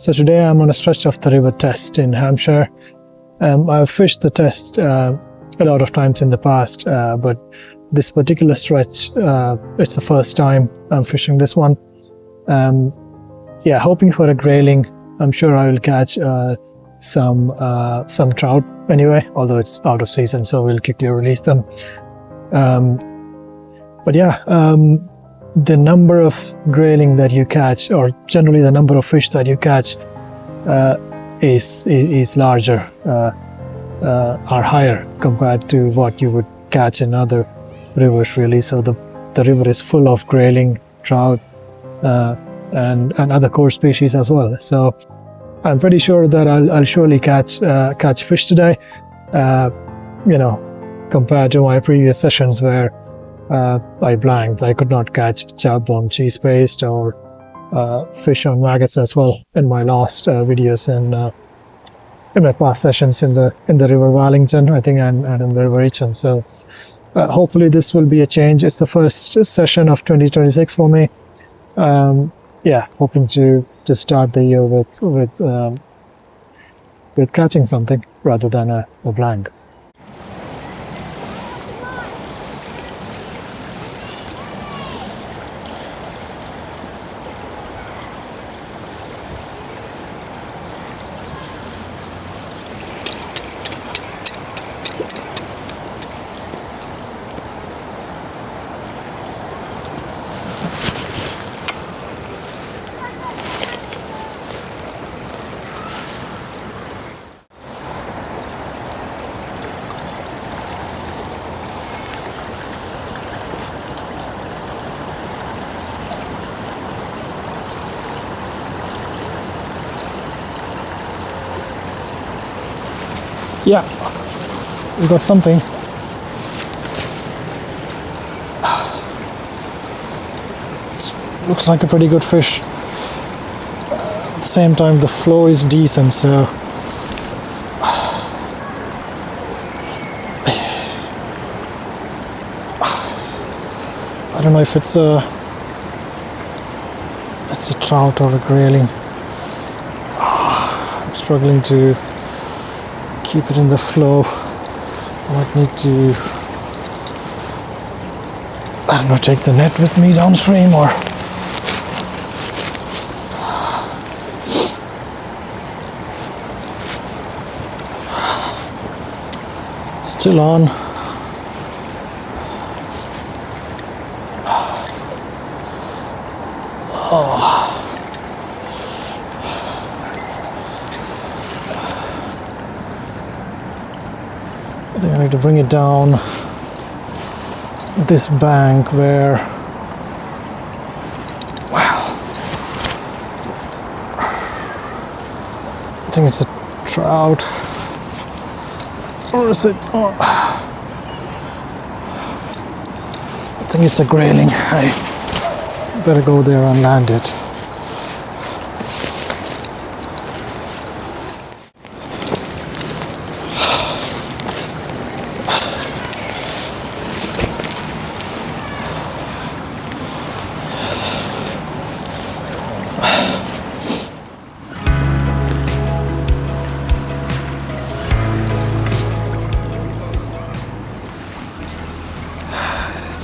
So today I'm on a stretch of the river test in Hampshire. I've fished the test a lot of times in the past, but this particular stretch, it's the first time I'm fishing this one. Yeah, hoping for a grayling. I'm sure I will catch some trout anyway, although it's out of season, so we'll quickly release them. But yeah, the number of grayling that you catch, or generally the number of fish that you catch, is larger, are higher compared to what you would catch in other rivers, really. So the river is full of grayling, trout, and other core species as well. So I'm pretty sure that I'll surely catch fish today. You know, compared to my previous sessions where I blanked. I could not catch chub on cheese paste or fish on maggots as well in my last videos in my past sessions in the River Wallington, I think, and in the River Itchen. So hopefully this will be a change. It's the first session of 2026 for me. Yeah, hoping to start the year with catching something rather than a blank. Yeah, we got something. It looks like a pretty good fish. At the same time, the flow is decent, so I don't know if it's a trout or a grayling. I'm struggling to keep it in the flow. I might need to, I don't know, take the net with me downstream, or still on. Oh. I think I need to bring it down this bank where, well, I think it's a trout, or is it? Oh, I think it's a grayling. I better go there and land it.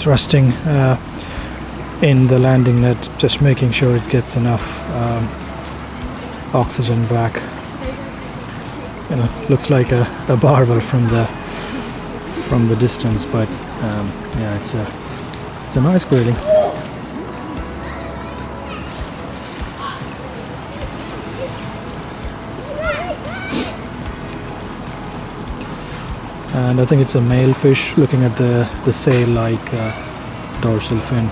Resting in the landing net, just making sure it gets enough oxygen back. You know, looks like a barbel from the distance, but yeah, it's a nice grayling. And I think it's a male fish, looking at the sail-like dorsal fin.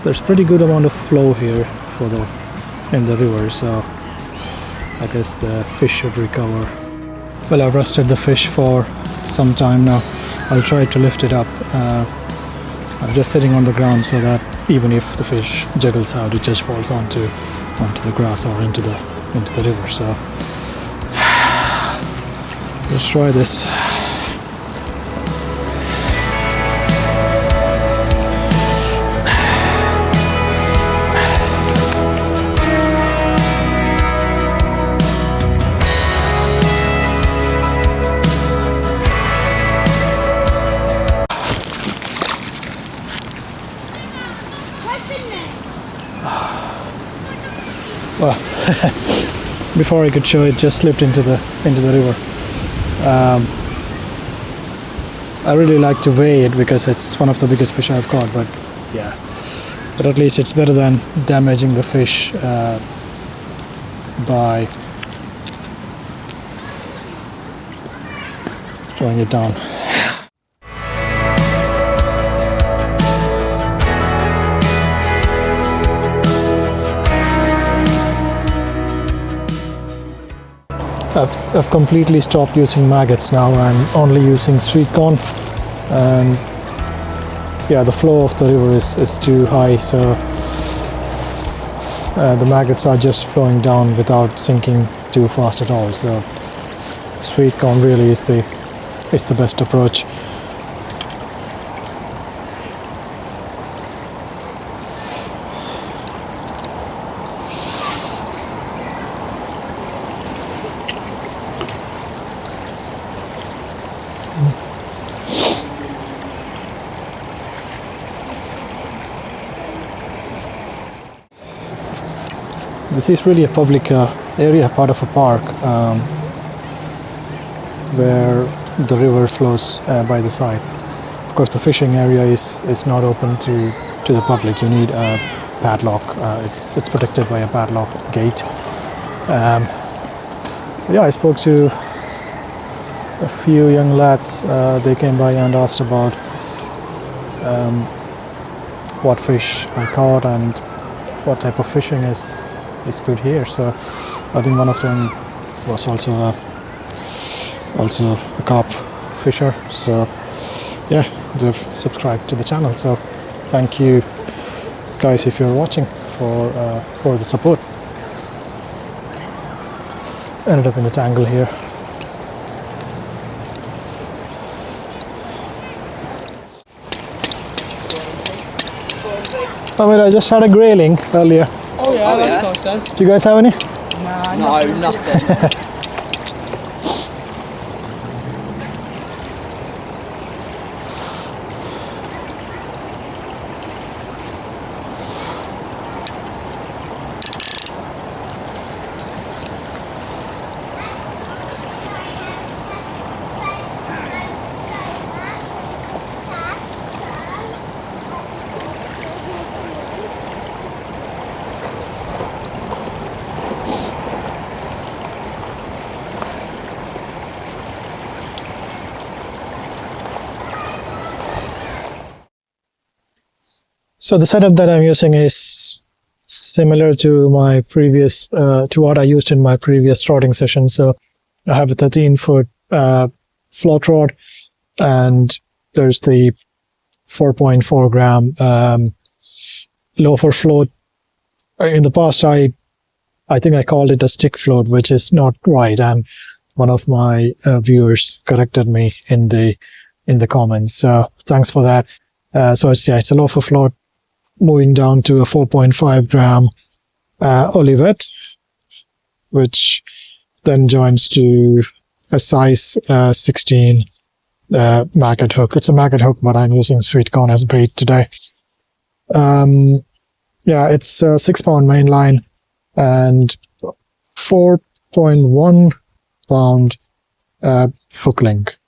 There's pretty good amount of flow here in the river, so I guess the fish should recover. Well, I've rested the fish for some time now. I'll try to lift it up. I'm just sitting on the ground so that even if the fish jiggles out, it just falls onto the grass or into the river. So let's try this. before I could show it, just slipped into the river. I really like to weigh it because it's one of the biggest fish I've caught, but yeah, but at least it's better than damaging the fish by throwing it down. I've completely stopped using maggots now. I'm only using sweetcorn, and yeah, the flow of the river is too high, so the maggots are just flowing down without sinking too fast at all. So sweetcorn really is the best approach. This is really a public area, part of a park, where the river flows by the side. Of course, the fishing area is not open to the public. You need a padlock. It's protected by a padlock gate. Yeah, I spoke to a few young lads. They came by and asked about what fish I caught and what type of fishing is good here. So I think one of them was also a carp fisher. So yeah, they've subscribed to the channel. So thank you guys if you're watching for the support. Ended up in a tangle here. Oh wait, I just had a grayling earlier. Oh yeah, that's nice then. Do you guys have any? No, nothing. So the setup that I'm using is similar to my previous, to what I used in my previous trotting session. So I have a 13-foot float rod, and there's the 4.4 gram loafer float. In the past, I think I called it a stick float, which is not right, and one of my viewers corrected me in the comments. So thanks for that. So it's a loafer float, moving down to a 4.5 gram Olivet, which then joins to a size 16 maggot hook. It's a maggot hook, but I'm using sweetcorn as bait today. Yeah, it's a 6-pound main line and 4.1 pound hook link.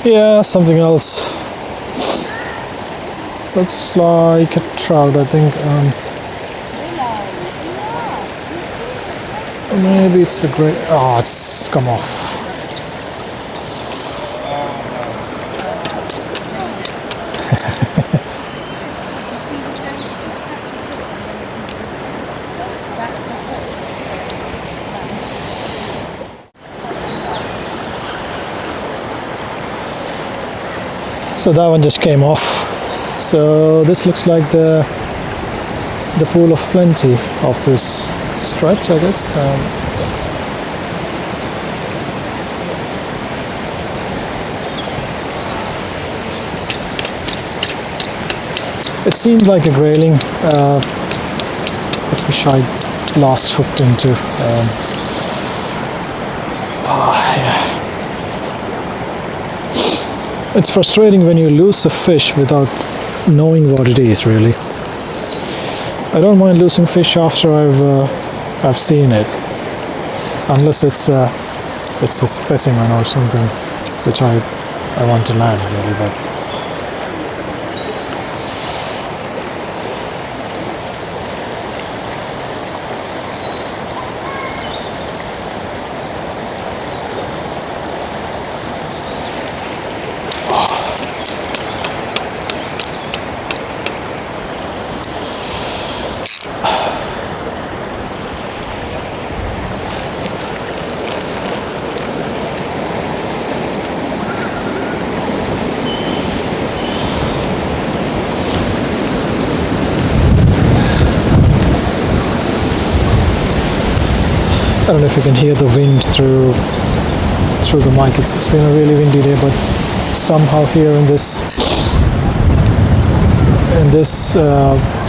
Yeah, something else. Looks like a trout, I think. Maybe it's a gray. Oh, it's come off. So that one just came off. So this looks like the pool of plenty of this stretch, I guess. It seemed like a grayling, the fish I last hooked into. Yeah. It's frustrating when you lose a fish without knowing what it is, really. I don't mind losing fish after I've seen it, unless it's a specimen or something which I want to land, really. But I don't know if you can hear the wind through the mic. It's been a really windy day, but somehow here in this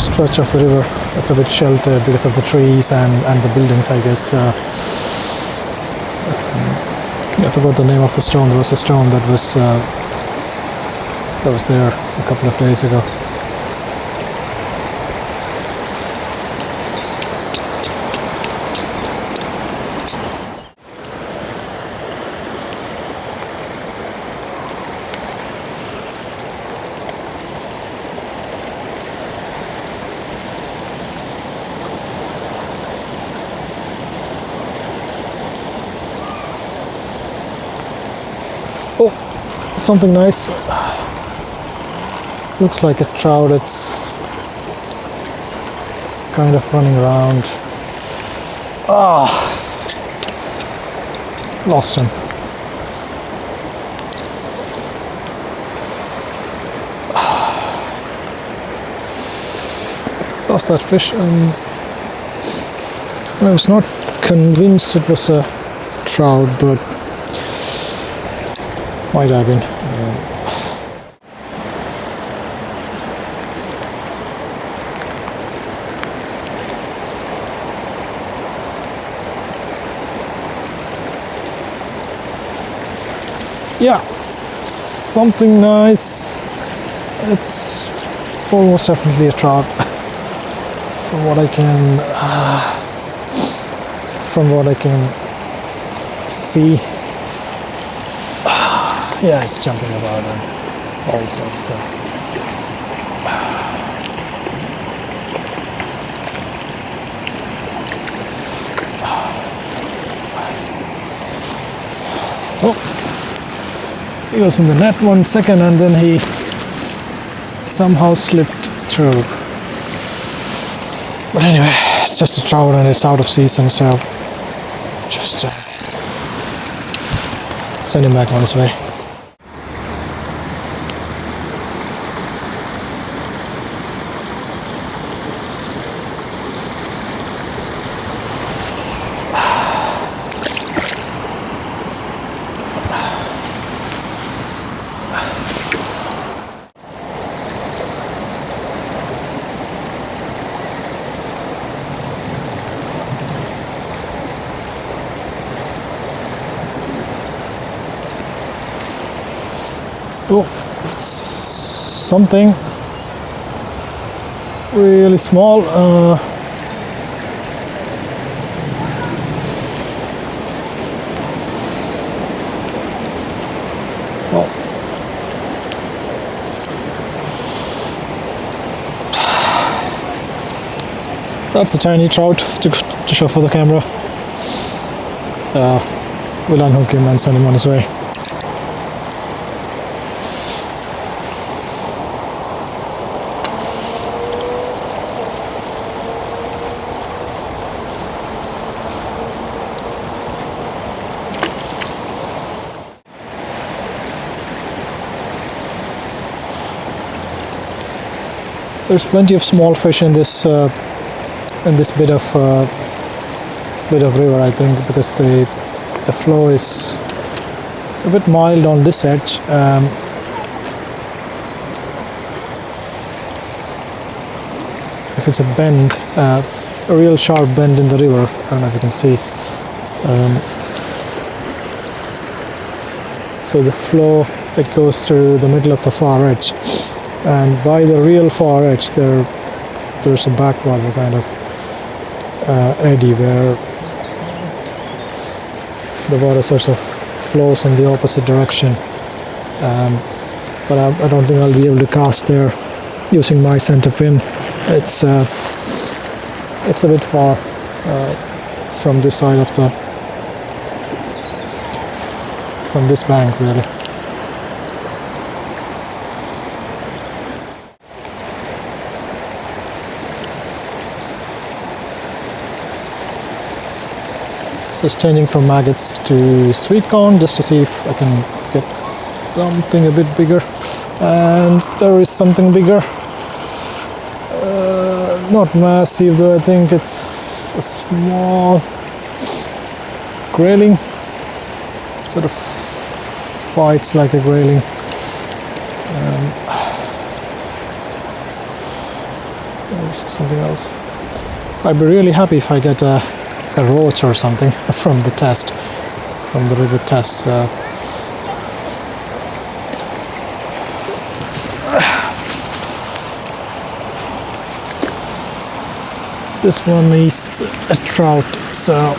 stretch of the river, it's a bit sheltered because of the trees and the buildings, I guess. I forgot the name of the stone. There was a stone that was there a couple of days ago. Oh, something nice. Looks like a trout. It's kind of running around. Ah, lost him. Lost that fish, and I was not convinced it was a trout, but might have been. Yeah, something nice. It's almost definitely a trout, from what I can see. Yeah, it's jumping about and all sorts of stuff. Oh, he was in the net 1 second and then he somehow slipped through. But anyway, it's just a trout and it's out of season, so just send him back on his way. Oh, something really small. Well, that's a tiny trout to show for the camera. We'll unhook him and send him on his way. There's plenty of small fish in this bit of river, I think, because the flow is a bit mild on this edge. because it's a bend, a real sharp bend in the river. I don't know if you can see. So the flow, it goes through the middle of the far edge, and by the real far edge there's a backwater kind of eddy where the water sort of flows in the opposite direction. But I don't think I'll be able to cast there using my centerpin. It's a bit far from this side of from this bank, really. Just changing from maggots to sweetcorn just to see if I can get something a bit bigger. And there is something bigger. Not massive though, I think it's a small grayling. Sort of fights like a grayling. There's something else. I'd be really happy if I get a roach or something from the test, from the river test. This one is a trout, so